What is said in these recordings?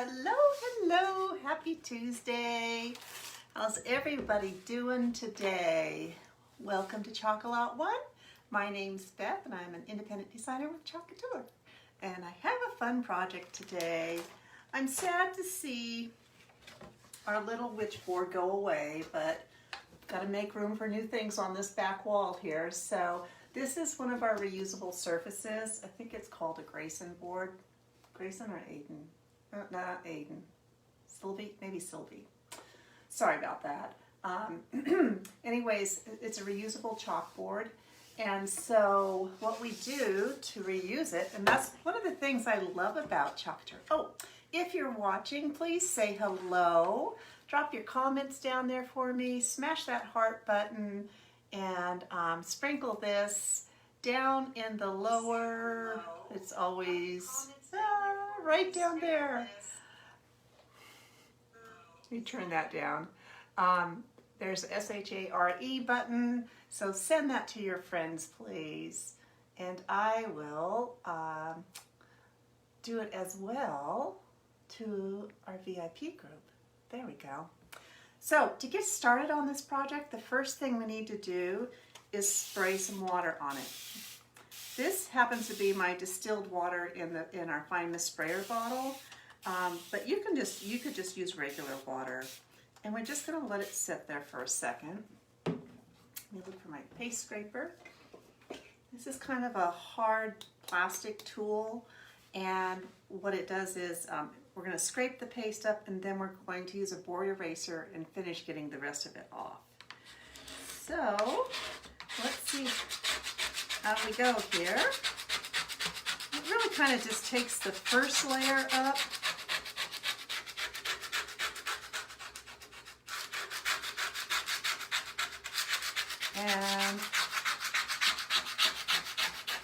Hello, hello, happy Tuesday. How's everybody doing today? Welcome to Chocolate One. My name's Beth and I'm an independent designer with Chocolate. And I have a fun project today. I'm sad to see our little witch board go away, but got to make room for new things on this back wall here. So this is one of our reusable surfaces. I think it's called a Grayson board. Grayson or Aiden? Not Aiden. Sylvie? Maybe Sylvie. Sorry about that. Anyways, it's a reusable chalkboard. And so what we do to reuse it, and that's one of the things I love about Chocolate. Oh, if you're watching, please say hello. Drop your comments down there for me. Smash that heart button and sprinkle this down in the lower. It's always right down there. Let me turn that down. There's the SHARE button, so send that to your friends, please. And I will do it as well to our VIP group. There we go. So to get started on this project, the first thing we need to do is spray some water on it. This happens to be my distilled water in our fine mist sprayer bottle, but you could just use regular water. And we're just going to let it sit there for a second. Let me look for my paste scraper. This is kind of a hard plastic tool, and what it does is we're going to scrape the paste up, and then we're going to use a board eraser and finish getting the rest of it off. So let's see how we go here. It really kind of just takes the first layer up. And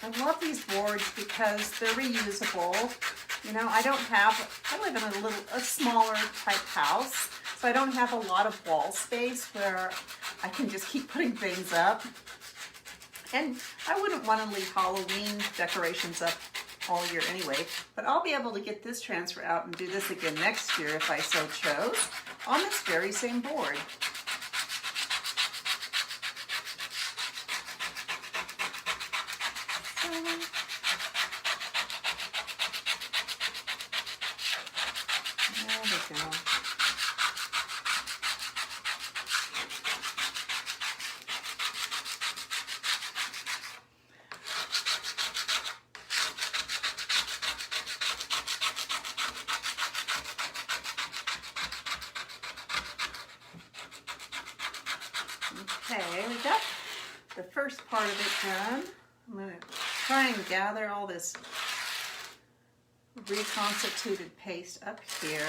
I love these boards because they're reusable. You know, I live in a smaller type house, so I don't have a lot of wall space where I can just keep putting things up. And I wouldn't want to leave Halloween decorations up all year anyway, but I'll be able to get this transfer out and do this again next year if I so chose on this very same board. There we go. Okay, we got the first part of it done. I'm going to try and gather all this reconstituted paste up here.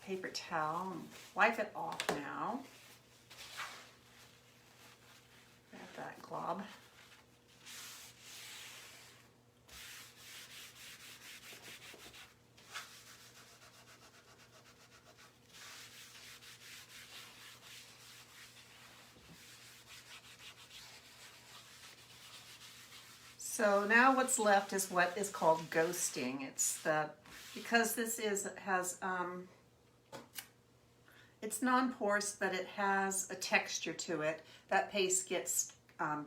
Paper towel, and wipe it off now. Grab that glob. So now what's left is what is called ghosting. Because this it's non-porous, but it has a texture to it. That paste gets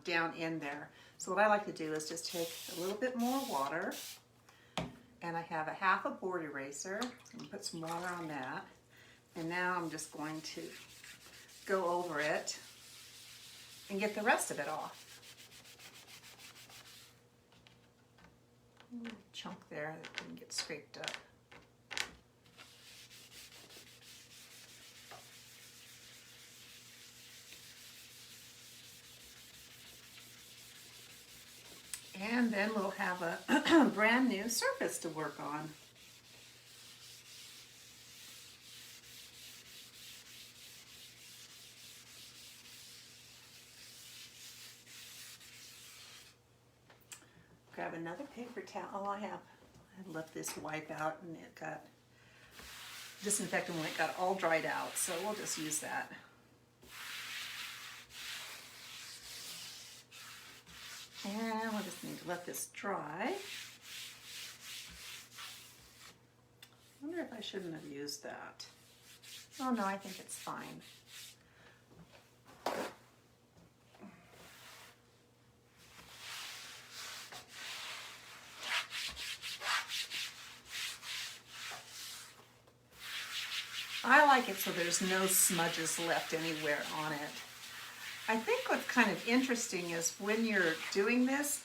down in there. So what I like to do is just take a little bit more water, and I have a half a board eraser, and put some water on that. And now I'm just going to go over it and get the rest of it off. A little chunk there that didn't get scraped up. And then we'll have a brand new surface to work on. Grab another paper towel. I let this wipe out and it got disinfectant when it got all dried out, so we'll just use that. And we'll just need to let this dry. wonder if I shouldn't have used that. Oh no, I think it's fine. I like it so there's no smudges left anywhere on it. I think what's kind of interesting is when you're doing this,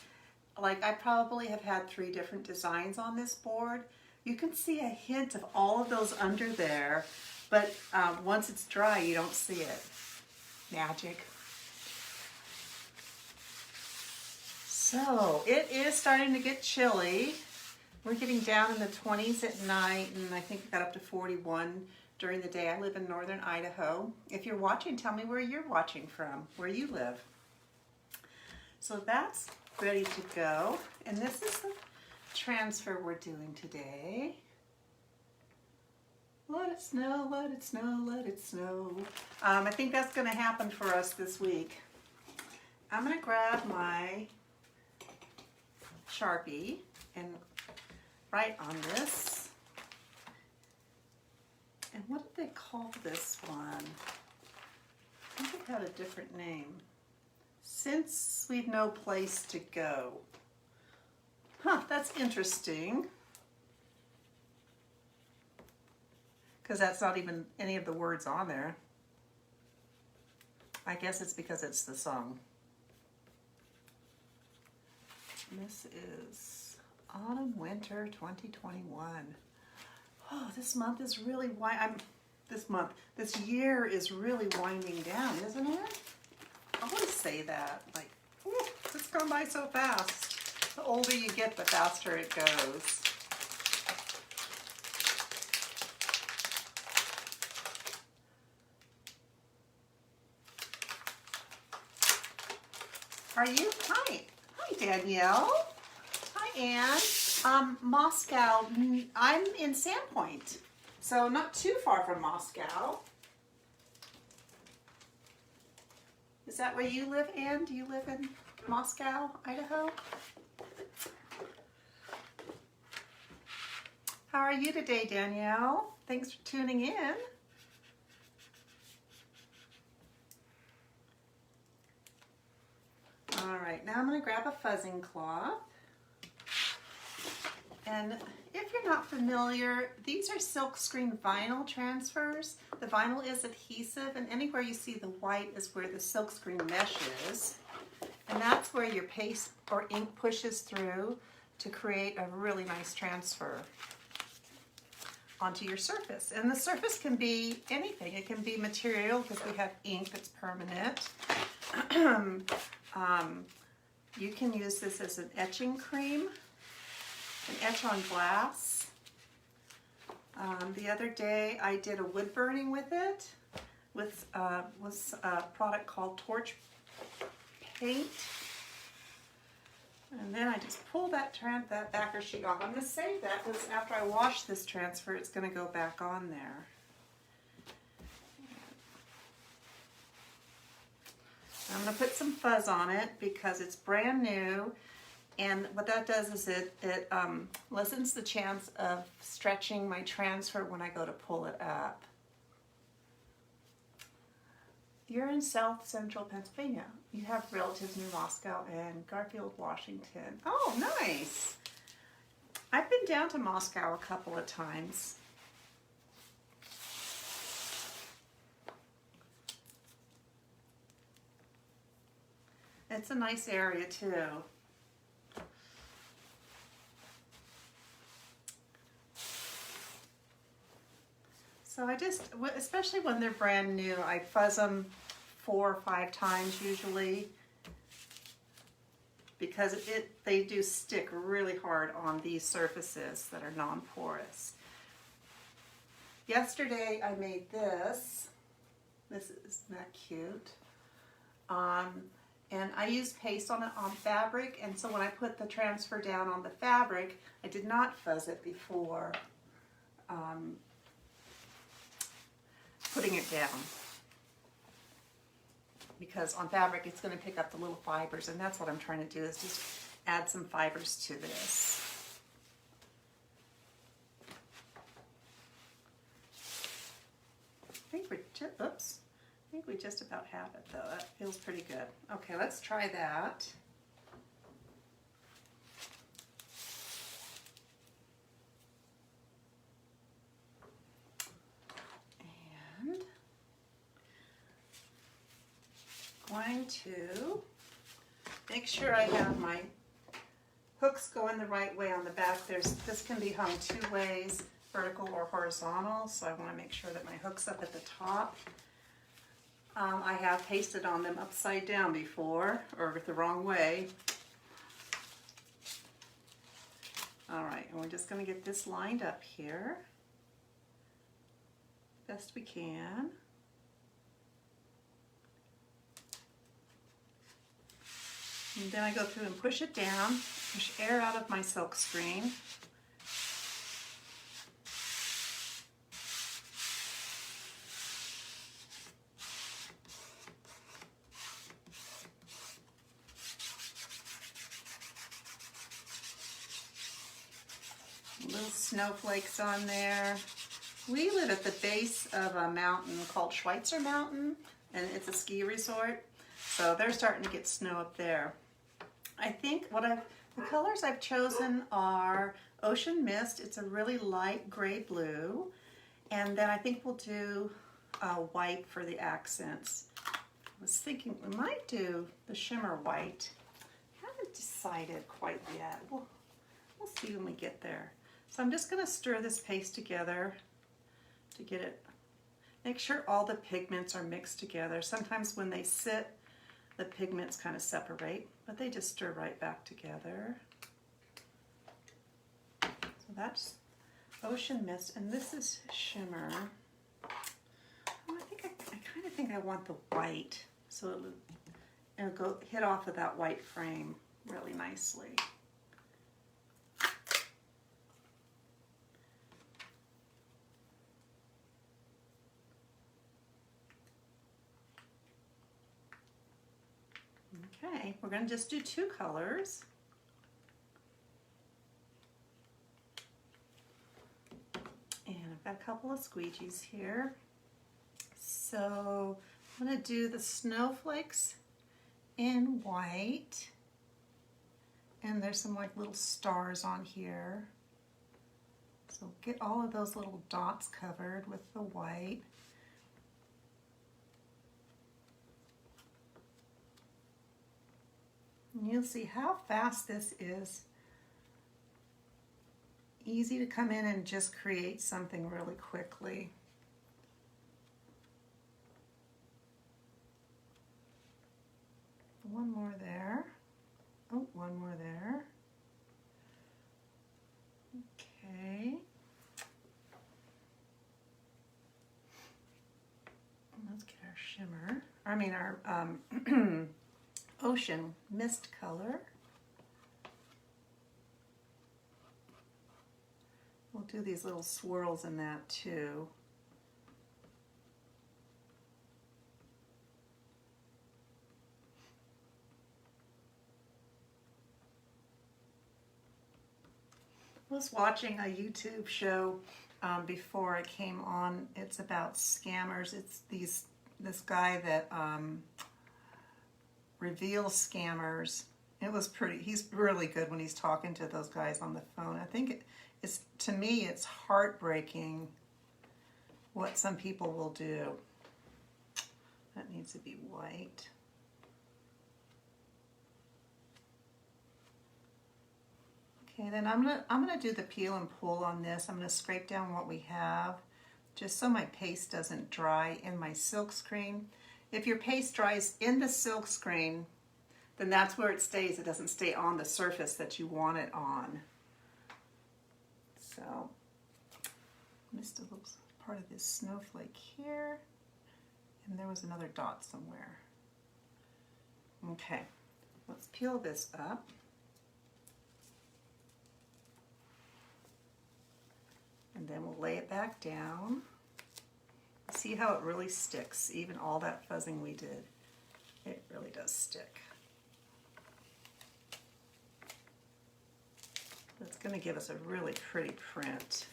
like I probably have had 3 different designs on this board. You can see a hint of all of those under there, but once it's dry, you don't see it. Magic. So it is starting to get chilly. We're getting down in the 20s at night, and I think it got up to 41 during the day. I live in northern Idaho. If you're watching, tell me where you're watching from, where you live. So that's ready to go. And this is the transfer we're doing today. Let it snow, let it snow, let it snow. I think that's going to happen for us this week. I'm going to grab my Sharpie and write on this. And what did they call this one? I think it had a different name. Since we've no place to go. Huh, that's interesting. Because that's not even any of the words on there. I guess it's because it's the song. This is Autumn Winter 2021. Oh, this month is really this year is really winding down, isn't it? I always say that, like, ooh, it's gone by so fast. The older you get, the faster it goes. Are you? Hi. Hi, Danielle. Hi, Anne. Moscow. I'm in Sandpoint, so not too far from Moscow. Is that where you live, Anne? Do you live in Moscow, Idaho? How are you today, Danielle? Thanks for tuning in. All right, now I'm going to grab a fuzzing cloth. And if you're not familiar, these are silkscreen vinyl transfers. The vinyl is adhesive, and anywhere you see the white is where the silkscreen mesh is. And that's where your paste or ink pushes through to create a really nice transfer onto your surface. And the surface can be anything. It can be material because we have ink that's permanent. You can use this as an etching cream, an etch on glass. The other day I did a wood burning with it, with a product called Torch Paint. And then I just pull that backer sheet off. I'm going to save that because after I wash this transfer, it's going to go back on there. I'm going to put some fuzz on it because it's brand new, and what that does is it lessens the chance of stretching my transfer when I go to pull it up. You're in South Central Pennsylvania. You have relatives near Moscow and Garfield, Washington. Oh, nice. I've been down to Moscow a couple of times. It's a nice area too. So I just, especially when they're brand new, I fuzz them 4 or 5 times usually because they do stick really hard on these surfaces that are non-porous. Yesterday I made this. Isn't that cute? And I used paste on fabric, and so when I put the transfer down on the fabric, I did not fuzz it before putting it down. Because on fabric, it's going to pick up the little fibers, and that's what I'm trying to do, is just add some fibers to this. think we're just, oops. I think we just about have it though. That feels pretty good. Okay, let's try that. And going to make sure I have my hooks going the right way on the back. This can be hung two ways, vertical or horizontal, so I want to make sure that my hook's up at the top. I have pasted on them upside down before, or the wrong way. All right, and we're just going to get this lined up here best we can. And then I go through and push it down, push air out of my silk screen. Little snowflakes on there. We live at the base of a mountain called Schweitzer Mountain, and it's a ski resort. So they're starting to get snow up there. I think the colors I've chosen are Ocean Mist. It's a really light gray blue. And then I think we'll do white for the accents. I was thinking we might do the shimmer white. Haven't decided quite yet. We'll see when we get there. So I'm just going to stir this paste together to get it, make sure all the pigments are mixed together. Sometimes when they sit, the pigments kind of separate, but they just stir right back together. So that's Ocean Mist, and this is Shimmer. Oh, I kind of think I want the white, so it'll go hit off of that white frame really nicely. Okay, we're going to just do two colors. And I've got a couple of squeegees here. So I'm going to do the snowflakes in white. And there's some like little stars on here. So get all of those little dots covered with the white. And you'll see how fast this is. Easy to come in and just create something really quickly. One more there. Oh, one more there. Okay. Let's get our shimmer. I mean our Ocean Mist color. We'll do these little swirls in that too. I was watching a YouTube show before it came on. It's about scammers. It's this guy that reveals scammers. It was he's really good when he's talking to those guys on the phone. I think to me, it's heartbreaking what some people will do. That needs to be white. Okay, then I'm gonna do the peel and pull on this. I'm gonna scrape down what we have, just so my paste doesn't dry in my silk screen. If your paste dries in the silk screen, then that's where it stays. It doesn't stay on the surface that you want it on. So, missed a little part of this snowflake here, and there was another dot somewhere. Okay, let's peel this up. And then we'll lay it back down. See how it really sticks, even all that fuzzing we did. It really does stick. That's going to give us a really pretty print.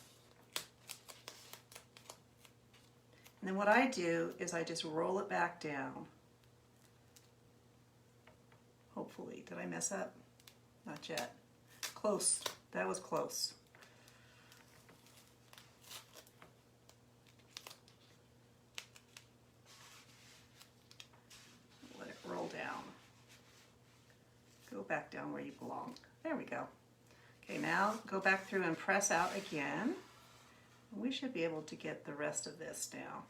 And And then what I do is I just roll it back down. Hopefully. Did I mess up? Not yet. Close. That was close. Let it roll down. Go back down where you belong. There we go. Okay, now go back through and press out again. We should be able to get the rest of this now.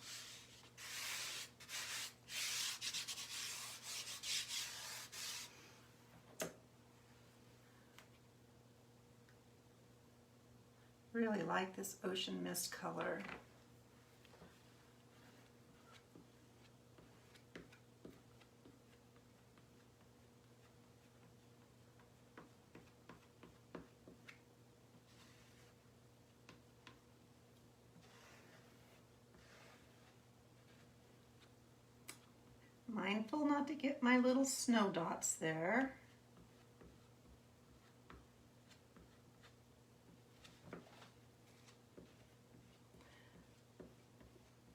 Really like this ocean mist color. Mindful not to get my little snow dots there.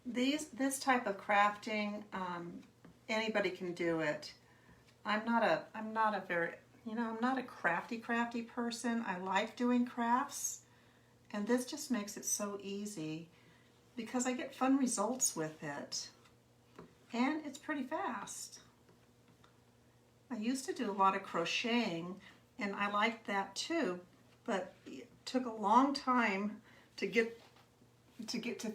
This type of crafting, anybody can do it. I'm not a very, I'm not a crafty person. I like doing crafts, and this just makes it so easy because I get fun results with it, and it's pretty fast. I used to do a lot of crocheting, and I liked that too, but it took a long time to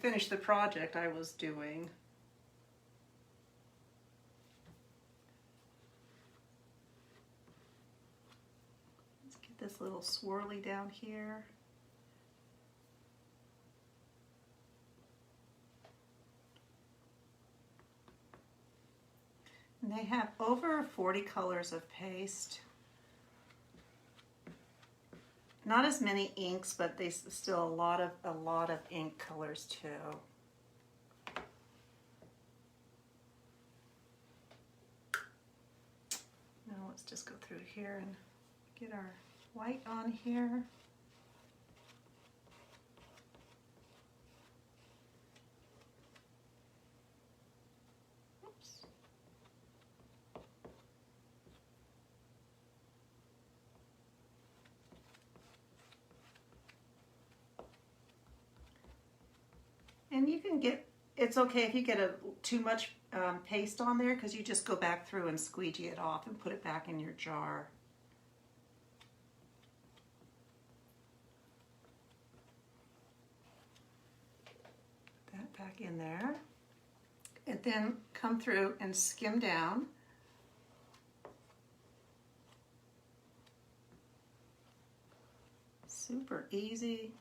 finish the project I was doing. Let's get this little swirly down here. And they have over 40 colors of paste. Not as many inks, but they still a lot of ink colors too. Now let's just go through here and get our white on here. Oops. And you can get, it's okay if you get too much paste on there, because you just go back through and squeegee it off and put it back in your jar. Put that back in there. And then come through and skim down. Super easy.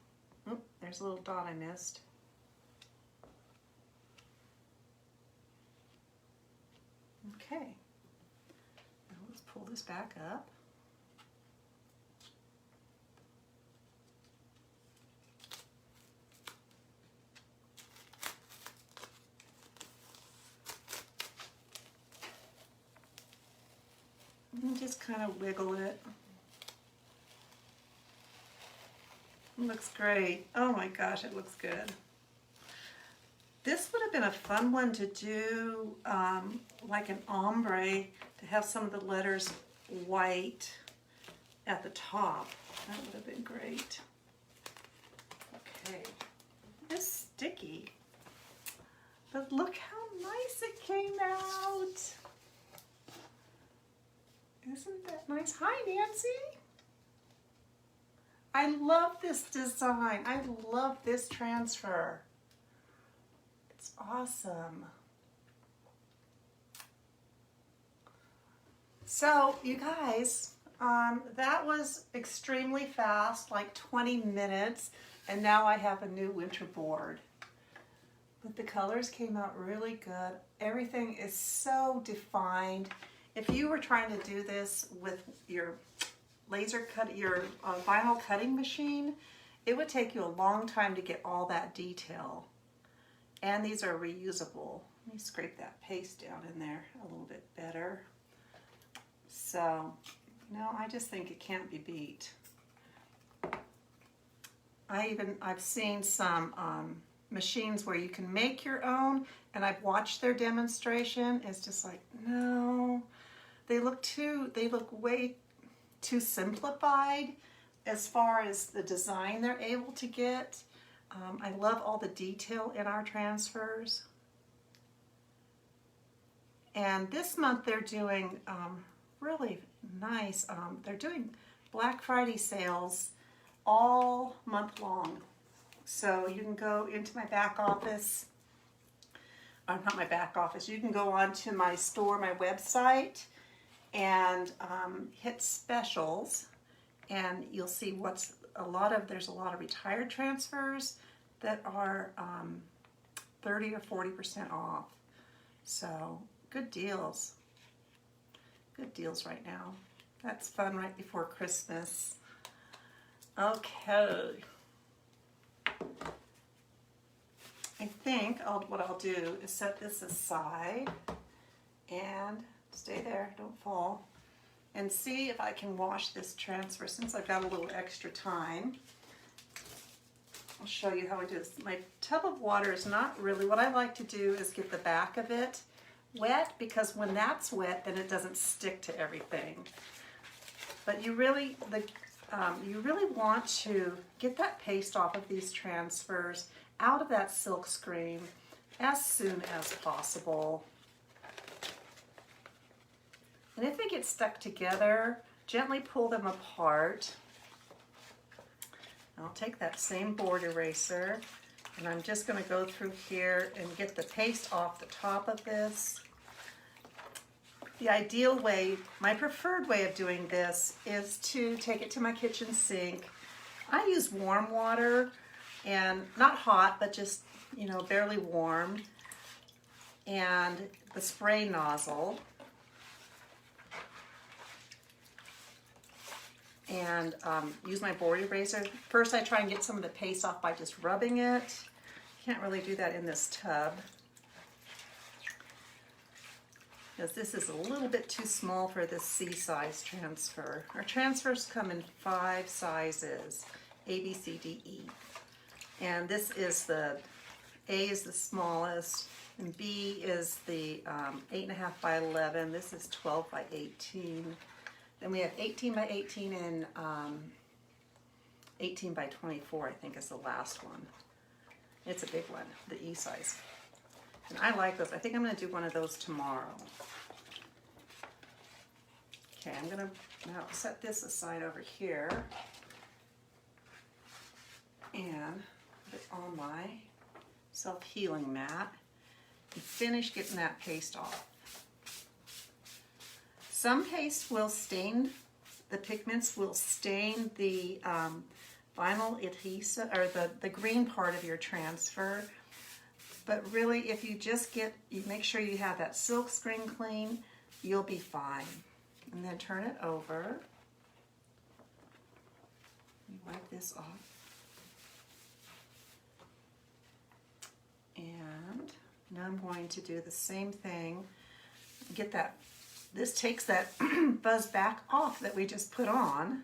Oh, there's a little dot I missed. Okay, now let's pull this back up. And just kind of wiggle it. It looks great. Oh my gosh, it looks good. This would have been a fun one to do, like an ombre, to have some of the letters white at the top. That would have been great. Okay, it's sticky, but look how nice it came out. Isn't that nice? Hi, Nancy. I love this design. I love this transfer. It's awesome. So you guys, that was extremely fast, like 20 minutes, and now I have a new winter board. But the colors came out really good. Everything is so defined. If you were trying to do this with your vinyl cutting machine, it would take you a long time to get all that detail. And these are reusable. Let me scrape that paste down in there a little bit better. So, I just think it can't be beat. I've seen some machines where you can make your own, and I've watched their demonstration. It's just like, no, they look way too simplified as far as the design they're able to get. I love all the detail in our transfers. And this month they're doing really nice, they're doing Black Friday sales all month long. So you can go into my back office, not my back office, you can go onto my store, my website, and hit specials, and you'll see there's a lot of retired transfers that are 30 or 40% off. So good deals right now. That's fun right before Christmas. Okay. I think what I'll do is set this aside and stay there, don't fall, and see if I can wash this transfer since I've got a little extra time. I'll show you how I do this. My tub of water is not really, what I like to do is get the back of it wet, because when that's wet, then it doesn't stick to everything. But you really want to get that paste off of these transfers, out of that silk screen as soon as possible. And if they get stuck together, gently pull them apart. I'll take that same board eraser, and I'm just going to go through here and get the paste off the top of this. The ideal way, my preferred way of doing this is to take it to my kitchen sink. I use warm water, and not hot, but just, barely warm, and the spray nozzle. And use my board eraser. First I try and get some of the paste off by just rubbing it. Can't really do that in this tub, because this is a little bit too small for this C-size transfer. Our transfers come in 5 sizes, A, B, C, D, E. And this is A is the smallest, and B is the 8.5 by 11. This is 12 by 18. Then we have 18 by 18 and 18 by 24, I think, is the last one. It's a big one, the E size. And I like those. I think I'm going to do one of those tomorrow. Okay, I'm going to now set this aside over here and put it on my self-healing mat and finish getting that paste off. Some paste will stain, the pigments will stain the vinyl adhesive, or the green part of your transfer. But really, if you just you make sure you have that silk screen clean, you'll be fine. And then turn it over. Wipe this off. And now I'm going to do the same thing. Get that. This takes that fuzz back off that we just put on.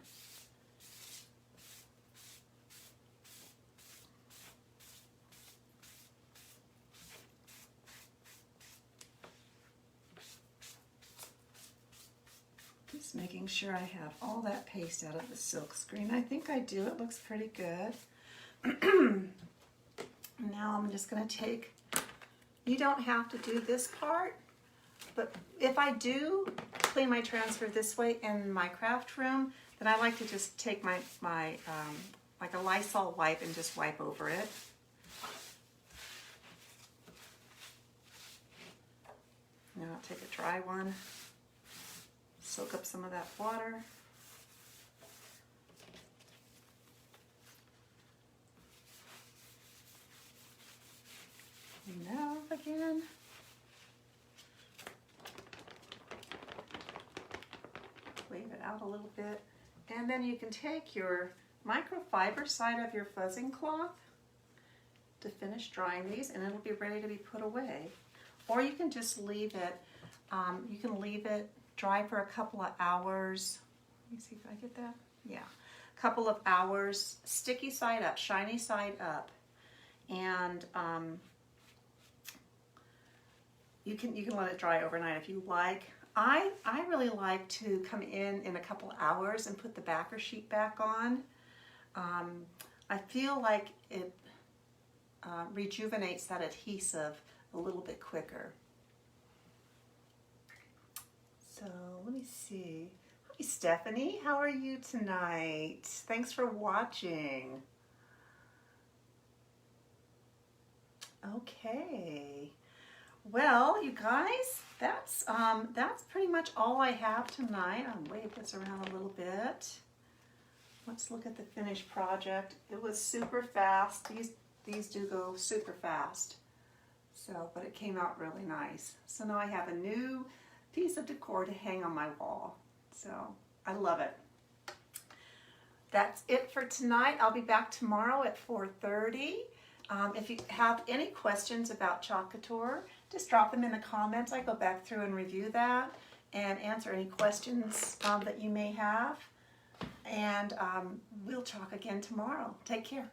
Just making sure I have all that paste out of the silk screen. I think I do. It looks pretty good. Now I'm just going to take, you don't have to do this part, but if I do clean my transfer this way in my craft room, then I like to just take my like a Lysol wipe and just wipe over it. Now I'll take a dry one, soak up some of that water. Now again. Wave it out a little bit. And then you can take your microfiber side of your fuzzing cloth to finish drying these, and it'll be ready to be put away. Or you can just leave it, you can leave it dry for a couple of hours. Let me see if I get that. Yeah, a couple of hours, sticky side up, shiny side up. and you can let it dry overnight if you like. I really like to come in a couple hours and put the backer sheet back on. I feel like it rejuvenates that adhesive a little bit quicker. So let me see. Hi Stephanie, how are you tonight? Thanks for watching. Okay. Well, you guys, that's pretty much all I have tonight. I'll wave this around a little bit. Let's look at the finished project. It was super fast. These do go super fast. So, but it came out really nice. So now I have a new piece of decor to hang on my wall. So I love it. That's it for tonight. I'll be back tomorrow at 4:30. If you have any questions about Chalk Couture, just drop them in the comments. I go back through and review that and answer any questions that you may have. And we'll talk again tomorrow. Take care.